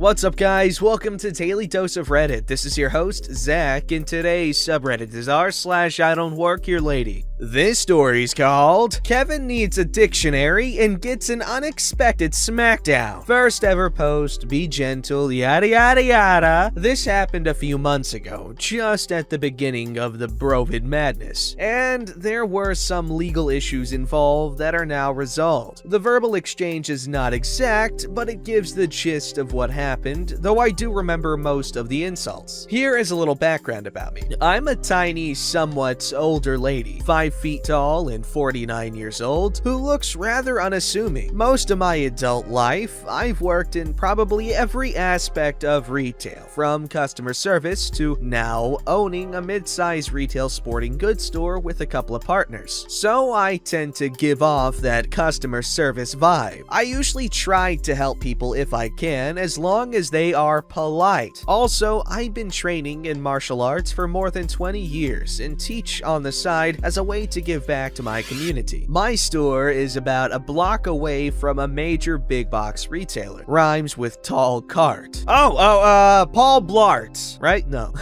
What's up, guys? Welcome to Daily Dose of Reddit. This is your host, Zach, and today's subreddit is r/IDontWorkHereLady. This story's called Kevin Needs a Dictionary and Gets an Unexpected Smackdown. First ever post, be gentle, yada yada yada. This happened a few months ago, just at the beginning of the Brovid madness, and there were some legal issues involved that are now resolved. The verbal exchange is not exact, but it gives the gist of what happened, though I do remember most of the insults. Here is a little background about me. I'm a tiny, somewhat older lady, 5 feet tall and 49 years old, who looks rather unassuming. Most of my adult life, I've worked in probably every aspect of retail, from customer service to now owning a mid-sized retail sporting goods store with a couple of partners. So I tend to give off that customer service vibe. I usually try to help people if I can, as long as they are polite. Also, I've been training in martial arts for more than 20 years and teach on the side as a way to give back to my community. My store is about a block away from a major big box retailer. Rhymes with tall cart. Paul Blart, right? No.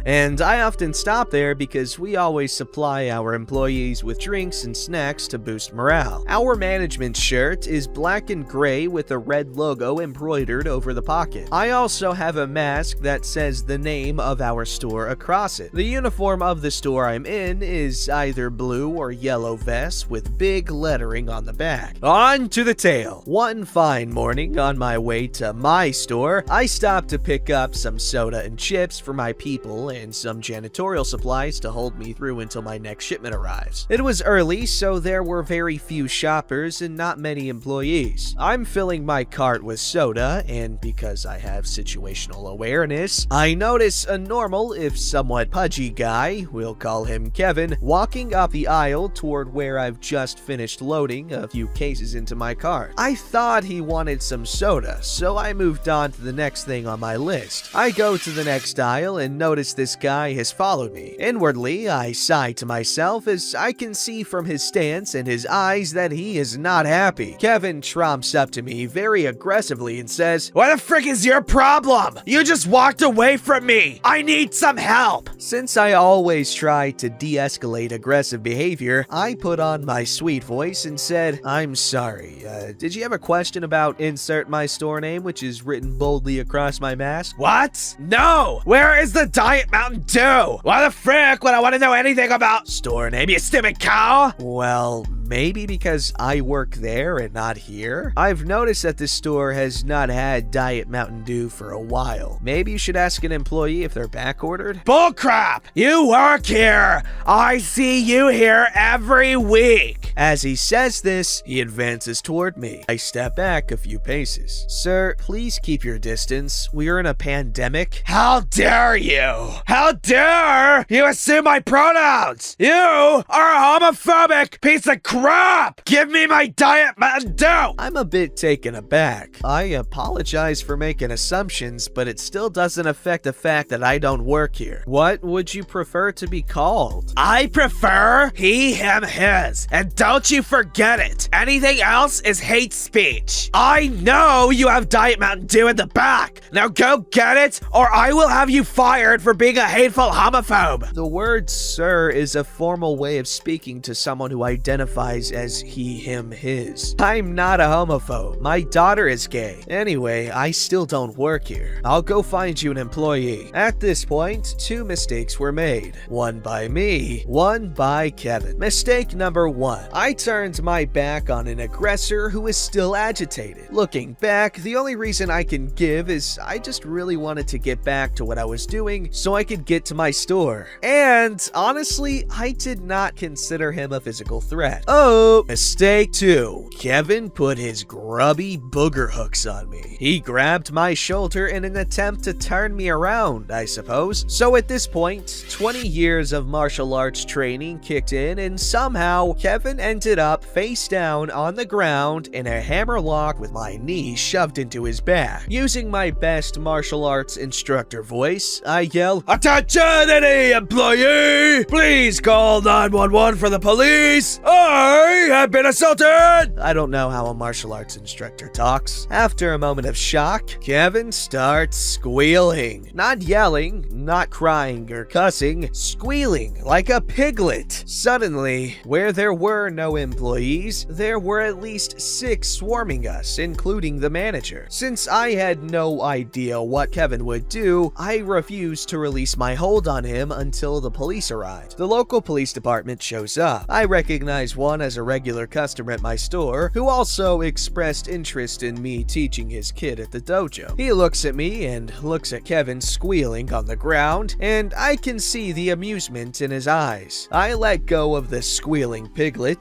And I often stop there because we always supply our employees with drinks and snacks to boost morale. Our management shirt is black and gray with a red logo embroidered over the pocket. I also have a mask that says the name of our store across it. The uniform of the store I'm in is either blue or yellow vest with big lettering on the back. On to the tale. One fine morning on my way to my store, I stopped to pick up some soda and chips for my people and some janitorial supplies to hold me through until my next shipment arrives. It was early, so there were very few shoppers and not many employees. I'm filling my cart with soda, and because I have situational awareness, I notice a normal, if somewhat pudgy guy, we'll call him Kevin, walking up the aisle toward where I've just finished loading a few cases into my cart. I thought he wanted some soda, so I moved on to the next thing on my list. I go to the next aisle and notice this guy has followed me. Inwardly, I sigh to myself as I can see from his stance and his eyes that he is not happy. Kevin tromps up to me very aggressively and says, "What the frick is your problem? You just walked away from me. I need some help." Since I always try to de-escalate aggressive behavior, I put on my sweet voice and said, "I'm sorry. Did you have a question about insert my store name, which is written boldly across my mask?" What? No! Where is the Diet Mountain Dew? Why the frick would I want to know anything about store name, you stupid cow? Well, maybe because I work there and not here. I've noticed that this store has not had Diet Mountain Dew for a while. Maybe you should ask an employee if they're back ordered. Bullcrap! You work here! I see you here every week! As he says this, he advances toward me. I step back a few paces. Sir, please keep your distance. We are in a pandemic. How dare you! How dare you assume my pronouns! You are a homophobic piece of crap! Give me my Diet Mountain Dew! I'm a bit taken aback. I apologize for making assumptions, but it still doesn't affect the fact that I don't work here. What would you prefer to be called? I prefer he, him, his. And don't you forget it. Anything else is hate speech. I know you have Diet Mountain Dew in the back. Now go get it, or I will have you fired for being a hateful homophobe. The word sir is a formal way of speaking to someone who identifies as he, him, his. I'm not a homophobe. My daughter is gay. Anyway, I still don't work here. I'll go find you an employee. At this point, 2 mistakes were made. One by me, one by Kevin. Mistake number 1. I turned my back on an aggressor who is still agitated. Looking back, the only reason I can give is I just really wanted to get back to what I was doing so I could get to my store. And honestly, I did not consider him a physical threat. Oh, mistake 2. Kevin put his grubby booger hooks on me. He grabbed my shoulder in an attempt to turn me around, I suppose. So at this point, 20 years of martial arts training kicked in, and somehow Kevin ended up face down on the ground in a hammerlock with my knee shoved into his back. Using my best martial arts instructor voice, I yell, "Attention any employee! Please call 911 for the police, or I have been assaulted! I don't know how a martial arts instructor talks. After a moment of shock, Kevin starts squealing. Not yelling, not crying or cussing, squealing like a piglet. Suddenly, where there were no employees, there were at least 6 swarming us, including the manager. Since I had no idea what Kevin would do, I refused to release my hold on him until the police arrived. The local police department shows up. I recognize one as a regular customer at my store who also expressed interest in me teaching his kid at the dojo. He looks at me and looks at Kevin squealing on the ground, and I can see the amusement in his eyes. I let go of the squealing piglet,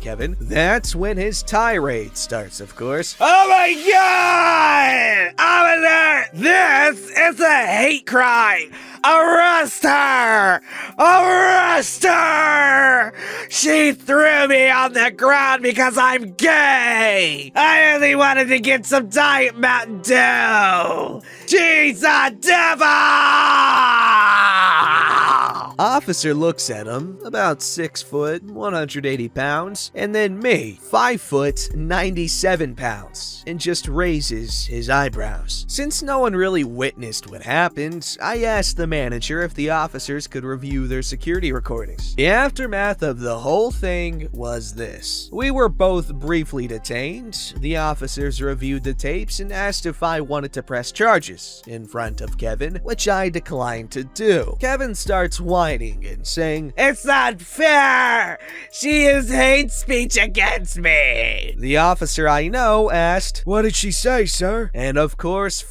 Kevin. That's when his tirade starts, of course. Oh my god! Officer, this is a hate crime! Arrest her! Arrest her! She threw me on the ground because I'm gay! I only wanted to get some Diet Mountain Dew! She's a devil! Officer looks at him, about 6 foot, 180 pounds, and then me, 5 foot, 97 pounds, and just raises his eyebrows. Since no one really witnessed what happened, I asked the manager if the officers could review their security recordings. The aftermath of the whole thing was this. We were both briefly detained. The officers reviewed the tapes and asked if I wanted to press charges in front of Kevin, which I declined to do. Kevin starts whining and saying, "It's not fair! She is hate speech against me!" The officer I know asked, "What did she say, sir?" And of course,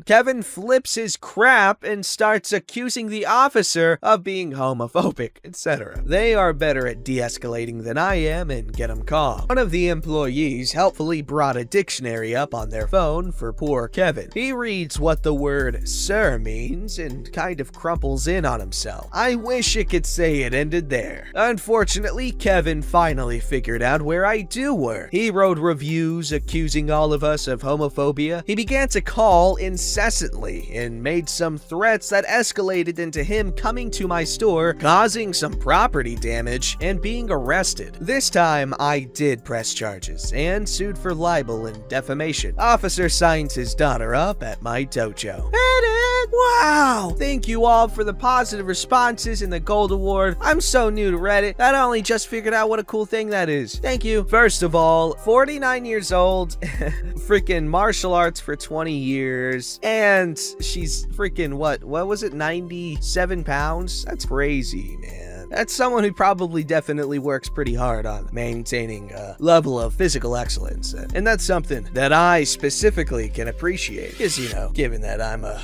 Kevin flips his crap and starts accusing the officer of being homophobic, etc. They are better at de-escalating than I am and get him calm. One of the employees helpfully brought a dictionary up on their phone for poor Kevin. He reads what the word sir means and kind of crumples in on himself. I wish it could say it ended there. Unfortunately, Kevin finally figured out where I do work. He wrote reviews accusing all of us of homophobia. He began to call incessantly and made some threats that escalated into him coming to my store, causing some property damage, and being arrested. This time, I did press charges and sued for libel and defamation. Officer signs his daughter up at my dojo. Edit! Wow! Thank you all for the positive responses in the Gold Award. I'm so new to Reddit that I only just figured out what a cool thing that is. Thank you. First of all, 49 years old, freaking martial arts for 20 years, and she's freaking what was it, 97 pounds? That's crazy, man. That's someone who probably definitely works pretty hard on maintaining a level of physical excellence. And that's something that I specifically can appreciate. Because, given that I'm a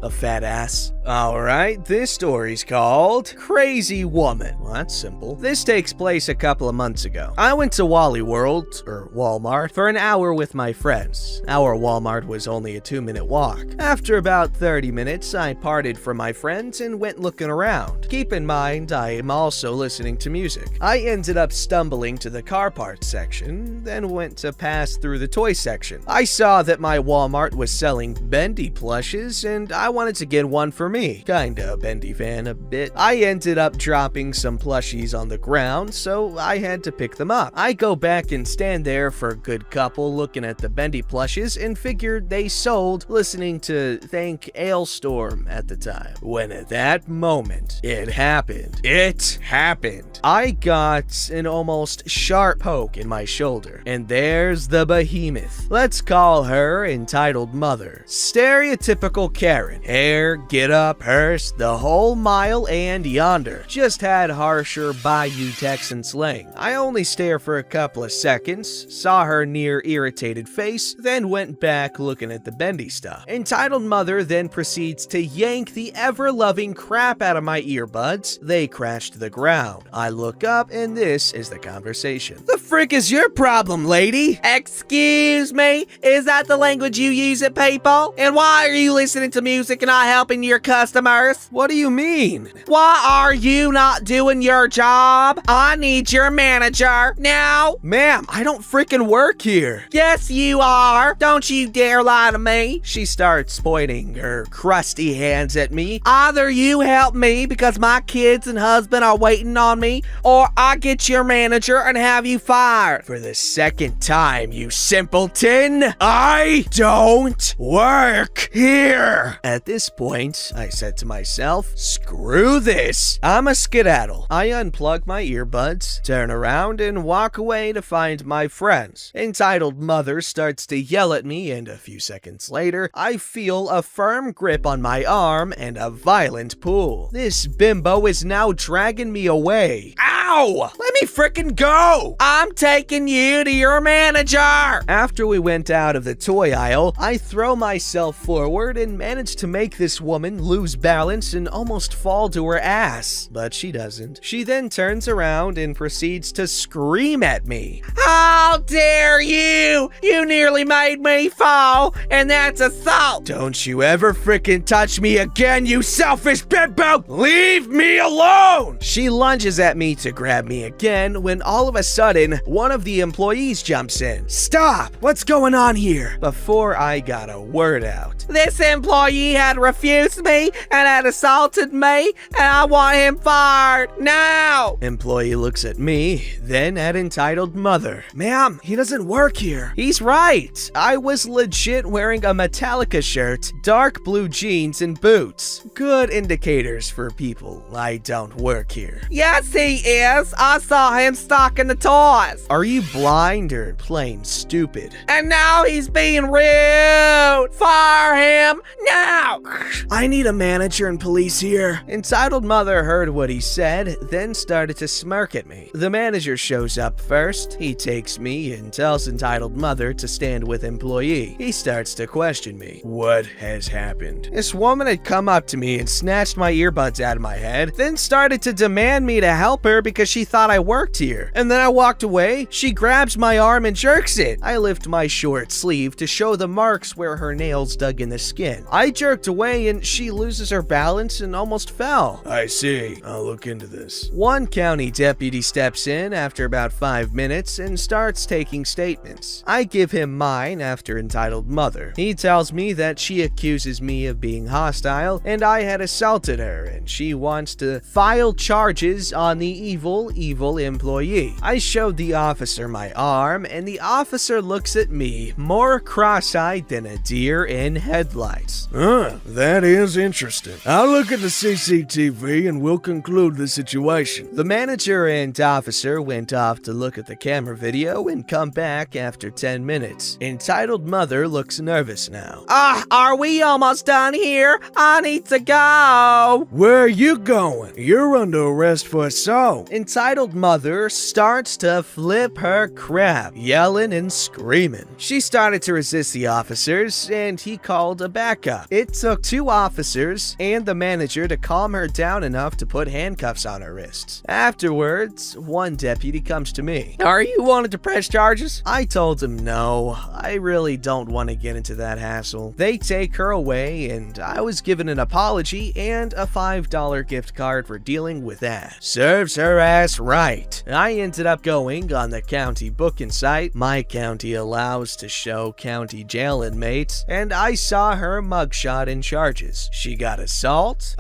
fat ass. Alright, this story's called Crazy Woman. Well, that's simple. This takes place a couple of months ago. I went to Wally World, or Walmart, for an hour with my friends. Our Walmart was only a 2-minute walk. After about 30 minutes, I parted from my friends and went looking around. Keep in mind, I am also listening to music. I ended up stumbling to the car parts section, then went to pass through the toy section. I saw that my Walmart was selling bendy plushes, and I wanted to get one for me. Kinda a bendy fan a bit. I ended up dropping some plushies on the ground, so I had to pick them up. I go back and stand there for a good couple looking at the bendy plushes and figured they sold listening to Thank Ailstorm at the time. When at that moment, it happened. It happened. I got an almost sharp poke in my shoulder, and there's the behemoth. Let's call her entitled mother. Stereotypical Karen. Hair, get up, purse, the whole mile and yonder. Just had harsher Bayou Texan slang. I only stare for a couple of seconds, saw her near irritated face, then went back looking at the bendy stuff. Entitled mother then proceeds to yank the ever-loving crap out of my earbuds. They crash to the ground. I look up and this is the conversation. "The frick is your problem, lady?" Excuse me? Is that the language you use at PayPal? And why are you listening to music seriously not helping your customers? What do you mean? Why are you not doing your job? I need your manager now. Ma'am, I don't freaking work here. Yes, you are. Don't you dare lie to me. She starts pointing her crusty hands at me. Either you help me because my kids and husband are waiting on me, or I get your manager and have you fired. For the second time, you simpleton, I don't work here. At this point, I said to myself, screw this. I'm a skedaddle. I unplug my earbuds, turn around, and walk away to find my friends. Entitled Mother starts to yell at me, and a few seconds later, I feel a firm grip on my arm and a violent pull. This bimbo is now dragging me away. Ow! Let me frickin' go! I'm taking you to your manager! After we went out of the toy aisle, I throw myself forward and manage to make this woman lose balance and almost fall to her ass. But she doesn't. She then turns around and proceeds to scream at me. How dare you! You nearly made me fall, and that's assault! Don't you ever frickin' touch me again, you selfish bimbo! Leave me alone! She lunges at me to grab me again when all of a sudden, one of the employees jumps in. Stop! What's going on here? Before I got a word out. This employee had refused me and had assaulted me, and I want him fired now! Employee looks at me, then at Entitled Mother. Ma'am, he doesn't work here. He's right. I was legit wearing a Metallica shirt, dark blue jeans, and boots. Good indicators for people I don't work here. Yes, he is. I saw him stocking the toys. Are you blind or plain stupid? And now he's being rude. Fire him now. I need a manager and police here. Entitled Mother heard what he said, then started to smirk at me. The manager shows up first. He takes me and tells Entitled Mother to stand with employee. He starts to question me. What has happened? This woman had come up to me and snatched my earbuds out of my head, then started to demand me to help her because she thought I worked here. And then I walked away. She grabs my arm and jerks it. I lift my short sleeve to show the marks where her nails dug in the skin. I jerked away and she loses her balance and almost fell. I see. I'll look into this. One county deputy steps in after about 5 minutes and starts taking statements. I give him mine after Entitled Mother. He tells me that she accuses me of being hostile and I had assaulted her and she wants to file charges on the evil employee. I showed the officer my arm and the officer looks at me more cross-eyed than a deer in headlights. That is interesting. I'll look at the CCTV and we'll conclude the situation. The manager and officer went off to look at the camera video and come back after 10 minutes. Entitled Mother looks nervous now. Are we almost done here? I need to go. Where are you going? You're under arrest for assault. Entitled Mother starts to flip her crap, yelling and screaming. She started to resist the officers and he called a backup. It took 2 officers and the manager to calm her down enough to put handcuffs on her wrists. Afterwards, one deputy comes to me. Are you wanting to press charges? I told him no. I really don't want to get into that hassle. They take her away and I was given an apology and a $5 gift card for dealing with that. Serves her ass right. I ended up going on the county booking site my county allows to show county jail inmates, and I saw her mugshot and charges. She got assault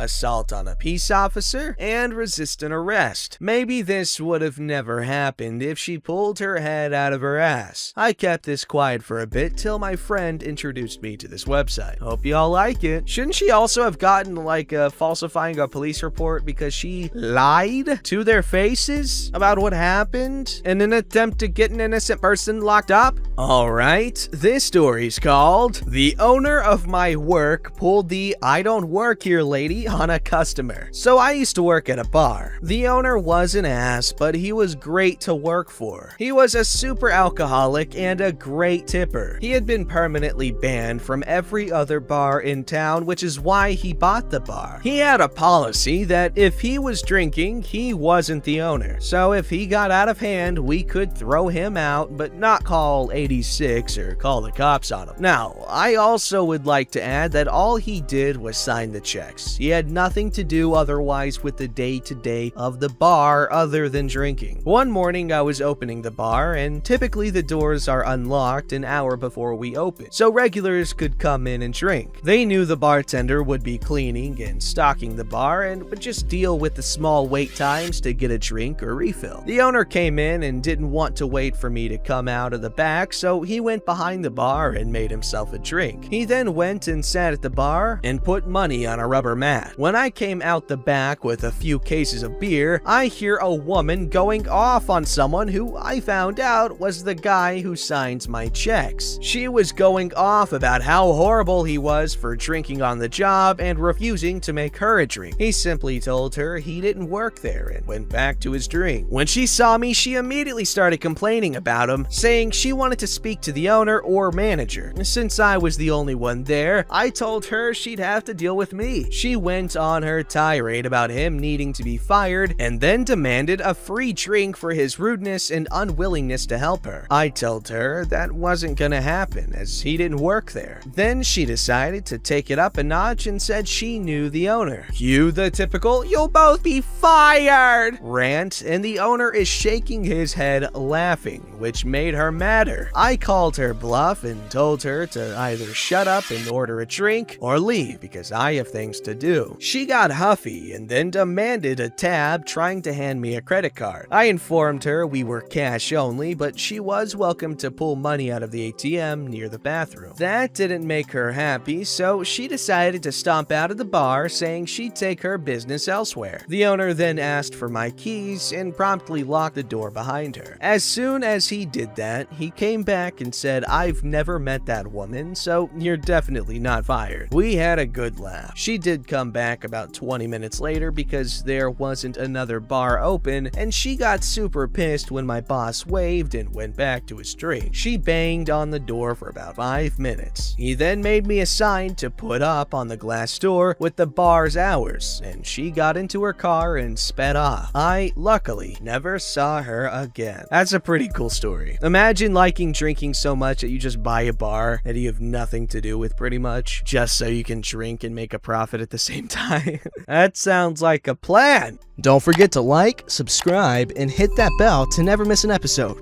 on a peace officer, and resistant arrest. Maybe this would have never happened if she pulled her head out of her ass. I kept this quiet for a bit till my friend introduced me to this website. Hope y'all like it. Shouldn't she also have gotten like falsifying a police report because she lied to their faces about what happened in an attempt to get an innocent person locked up? Alright, this story's called The Owner of My Work Pulled the I Don't Work Here Lady on a Customer. So I used to work at a bar. The owner was an ass, but he was great to work for. He was a super alcoholic and a great tipper. He had been permanently banned from every other bar in town, which is why he bought the bar. He had a policy that if he was drinking, he wasn't the owner. So if he got out of hand, we could throw him out, but not call 86 or call the cops on him. Now, I also would like to add that all he did was sign the checks. He had nothing to do otherwise with the day-to-day of the bar other than drinking. One morning I was opening the bar, and typically the doors are unlocked an hour before we open, so regulars could come in and drink. They knew the bartender would be cleaning and stocking the bar and would just deal with the small wait times to get a drink or refill. The owner came in and didn't want to wait for me to come out of the back, so he went behind the bar and made himself a drink. He then went and sat at the bar and put money on a rubber mat. When I came out the back with a few cases of beer, I hear a woman going off on someone who I found out was the guy who signs my checks. She was going off about how horrible he was for drinking on the job and refusing to make her a drink. He simply told her he didn't work there and went back to his drink. When she saw me, she immediately started complaining about him, saying she wanted to speak to the owner or manager. Since I was the only one there, I told her she'd have to deal with me. She went on her tirade about him needing to be fired and then demanded a free drink for his rudeness and unwillingness to help her. I told her that wasn't gonna happen as he didn't work there. Then she decided to take it up a notch and said she knew the owner. Cue the typical "you'll both be fired" rant, and the owner is shaking his head laughing, which made her madder. I called her bluff and told her to either shut up and order a drink or leave because I have things to do. She got huffy and then demanded a tab, trying to hand me a credit card. I informed her we were cash only, but she was welcome to pull money out of the ATM near the bathroom. That didn't make her happy, so she decided to stomp out of the bar, saying she'd take her business elsewhere. The owner then asked for my keys and promptly locked the door behind her. As soon as he did that, he came back and said, "I've never met that woman, so you're definitely not fired." We had a good laugh. She did come back about 20 minutes later because there wasn't another bar open, and she got super pissed when my boss waved and went back to his drink. She banged on the door for about 5 minutes. He then made me a sign to put up on the glass door with the bar's hours, and she got into her car and sped off. I, luckily, never saw her again. That's a pretty cool story. Imagine liking drinking so much that you just buy a bar that you have nothing to do with pretty much, just so you can drink and make a profit at the same time. That sounds like a plan. Don't forget to like, subscribe, and hit that bell to never miss an episode.